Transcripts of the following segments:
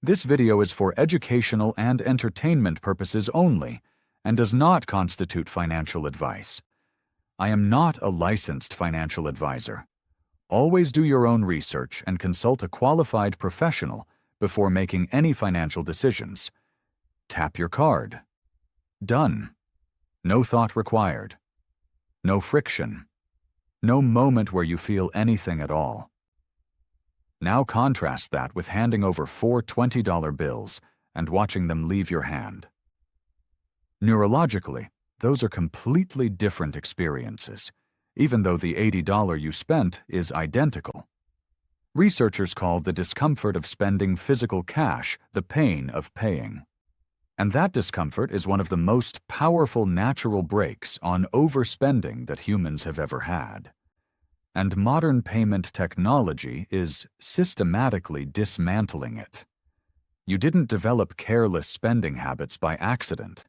This video is for educational and entertainment purposes only and does not constitute financial advice. I am not a licensed financial advisor. Always do your own research and consult a qualified professional before making any financial decisions. Tap your card. Done. No thought required. No friction. No moment where you feel anything at all. Now contrast that with handing over 4 $20 bills and watching them leave your hand. Neurologically, those are completely different experiences, even though the $80 you spent is identical. Researchers call the discomfort of spending physical cash the pain of paying. And that discomfort is one of the most powerful natural brakes on overspending that humans have ever had. And modern payment technology is systematically dismantling it. You didn't develop careless spending habits by accident.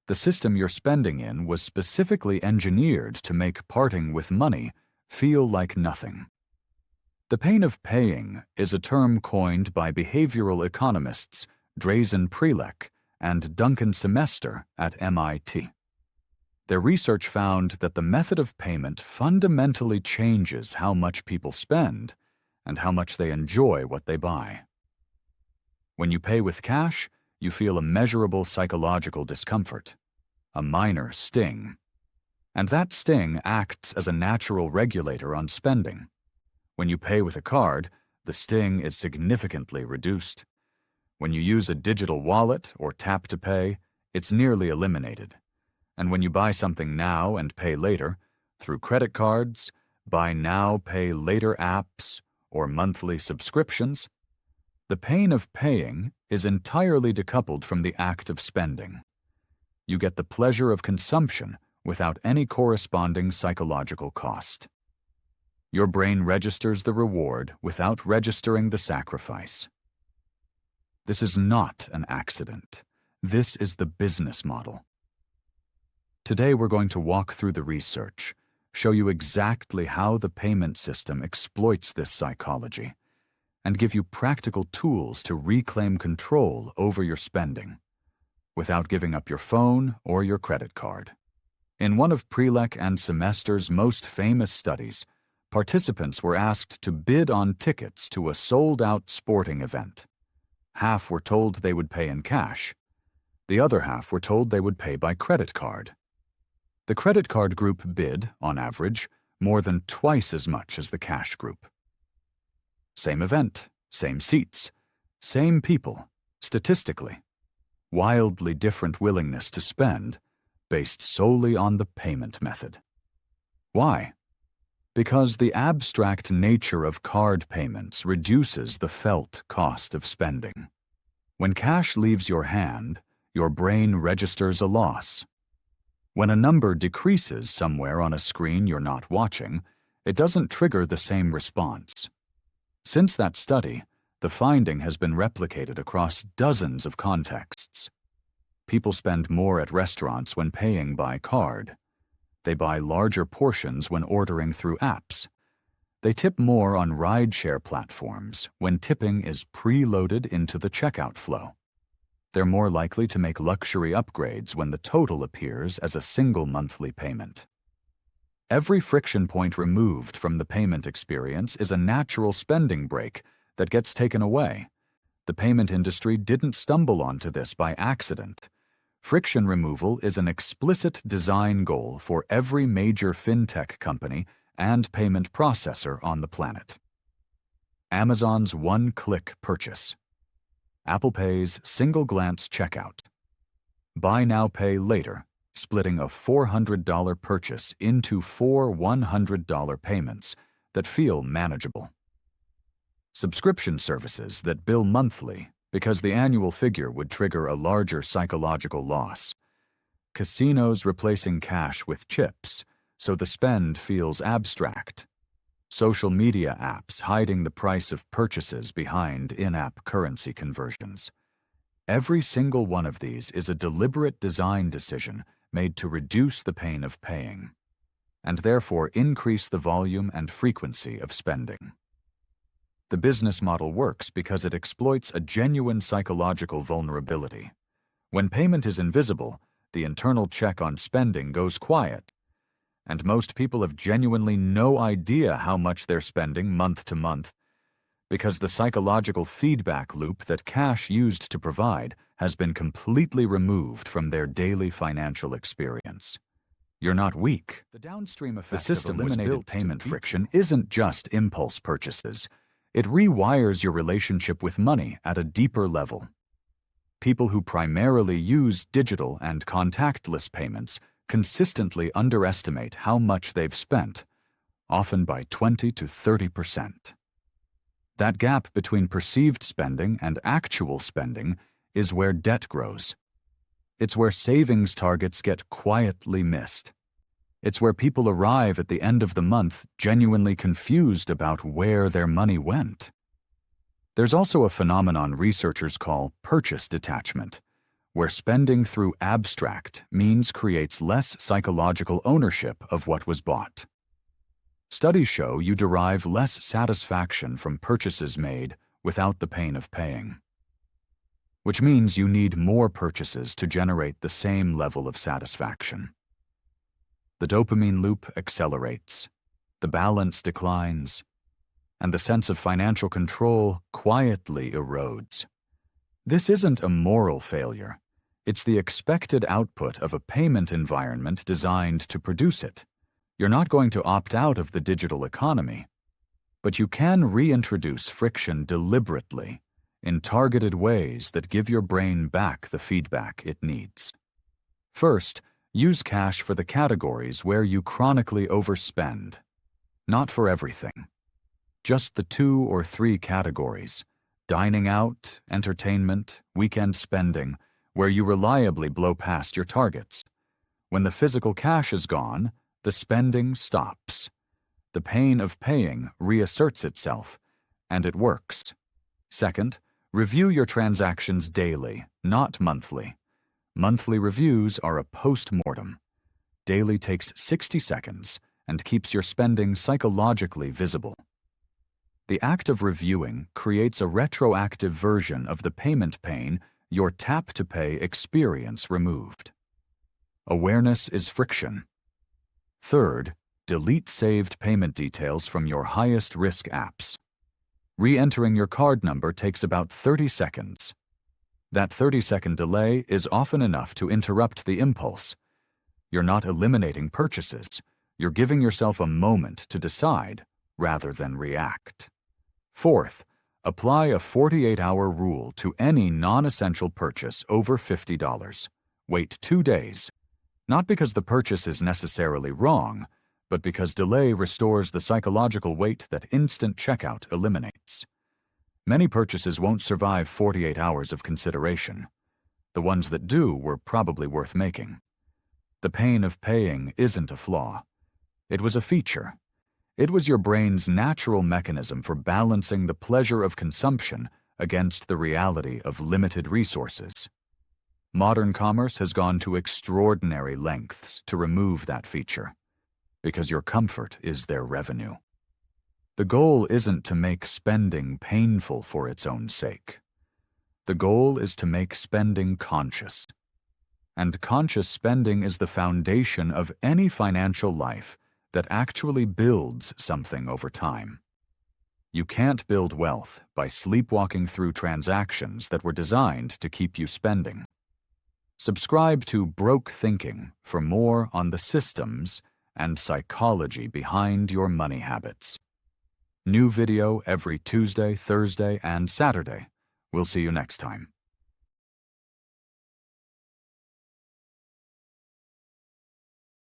The system you're spending in was specifically engineered to make parting with money feel like nothing. The pain of paying is a term coined by behavioral economists Drazen Prelec and Duncan Semester at MIT. Their research found that the method of payment fundamentally changes how much people spend and how much they enjoy what they buy. When you pay with cash, you feel a measurable psychological discomfort, a minor sting. And that sting acts as a natural regulator on spending. When you pay with a card, the sting is significantly reduced. When you use a digital wallet or tap to pay, it's nearly eliminated. And when you buy something now and pay later, through credit cards, buy now, pay later apps, or monthly subscriptions, the pain of paying is entirely decoupled from the act of spending. You get the pleasure of consumption without any corresponding psychological cost. Your brain registers the reward without registering the sacrifice. This is not an accident. This is the business model. Today we're going to walk through the research, show you exactly how the payment system exploits this psychology, and give you practical tools to reclaim control over your spending, without giving up your phone or your credit card. In one of Prelec and Semester's most famous studies, participants were asked to bid on tickets to a sold-out sporting event. Half were told they would pay in cash. The other half were told they would pay by credit card. The credit card group bid, on average, more than twice as much as the cash group. Same event, same seats, same people, statistically. Wildly different willingness to spend, based solely on the payment method. Why? Because the abstract nature of card payments reduces the felt cost of spending. When cash leaves your hand, your brain registers a loss. When a number decreases somewhere on a screen you're not watching, it doesn't trigger the same response. Since that study, the finding has been replicated across dozens of contexts. People spend more at restaurants when paying by card. They buy larger portions when ordering through apps. They tip more on rideshare platforms when tipping is preloaded into the checkout flow. They're more likely to make luxury upgrades when the total appears as a single monthly payment. Every friction point removed from the payment experience is a natural spending brake that gets taken away. The payment industry didn't stumble onto this by accident. Friction removal is an explicit design goal for every major fintech company and payment processor on the planet. Amazon's one-click purchase. Apple Pay's single-glance checkout. Buy now, pay later, splitting a $400 purchase into 4 $100 payments that feel manageable. Subscription services that bill monthly because the annual figure would trigger a larger psychological loss. Casinos replacing cash with chips, so the spend feels abstract. Social media apps hiding the price of purchases behind in-app currency conversions. Every single one of these is a deliberate design decision made to reduce the pain of paying, and therefore increase the volume and frequency of spending. The business model works because it exploits a genuine psychological vulnerability. When payment is invisible, the internal check on spending goes quiet, and most people have genuinely no idea how much they're spending month to month, because the psychological feedback loop that cash used to provide has been completely removed from their daily financial experience. You're not weak. The downstream effect of eliminated payment friction isn't just impulse purchases. It rewires your relationship with money at a deeper level. People who primarily use digital and contactless payments consistently underestimate how much they've spent, often by 20 to 30%. That gap between perceived spending and actual spending is where debt grows. It's where savings targets get quietly missed. It's where people arrive at the end of the month genuinely confused about where their money went. There's also a phenomenon researchers call purchase detachment, where spending through abstract means creates less psychological ownership of what was bought. Studies show you derive less satisfaction from purchases made without the pain of paying, which means you need more purchases to generate the same level of satisfaction. The dopamine loop accelerates, the balance declines, and the sense of financial control quietly erodes. This isn't a moral failure. It's the expected output of a payment environment designed to produce it. You're not going to opt out of the digital economy, but you can reintroduce friction deliberately in targeted ways that give your brain back the feedback it needs. First, use cash for the categories where you chronically overspend. Not for everything. Just the 2 or 3 categories: dining out, entertainment, weekend spending, where you reliably blow past your targets. When the physical cash is gone, the spending stops. The pain of paying reasserts itself, and it works. Second, review your transactions daily, not monthly. Monthly reviews are a post-mortem. Daily takes 60 seconds and keeps your spending psychologically visible. The act of reviewing creates a retroactive version of the payment pain your tap-to-pay experience removed. Awareness is friction. Third, delete saved payment details from your highest-risk apps. Re-entering your card number takes about 30 seconds. That 30-second delay is often enough to interrupt the impulse. You're not eliminating purchases. You're giving yourself a moment to decide rather than react. Fourth, apply a 48-hour rule to any non-essential purchase over $50. Wait 2 days. Not because the purchase is necessarily wrong, but because delay restores the psychological weight that instant checkout eliminates. Many purchases won't survive 48 hours of consideration. The ones that do were probably worth making. The pain of paying isn't a flaw. It was a feature. It was your brain's natural mechanism for balancing the pleasure of consumption against the reality of limited resources. Modern commerce has gone to extraordinary lengths to remove that feature, because your comfort is their revenue. The goal isn't to make spending painful for its own sake. The goal is to make spending conscious. And conscious spending is the foundation of any financial life that actually builds something over time. You can't build wealth by sleepwalking through transactions that were designed to keep you spending. Subscribe to Broke Thinking for more on the systems and psychology behind your money habits. New video every Tuesday, Thursday, and Saturday. We'll see you next time.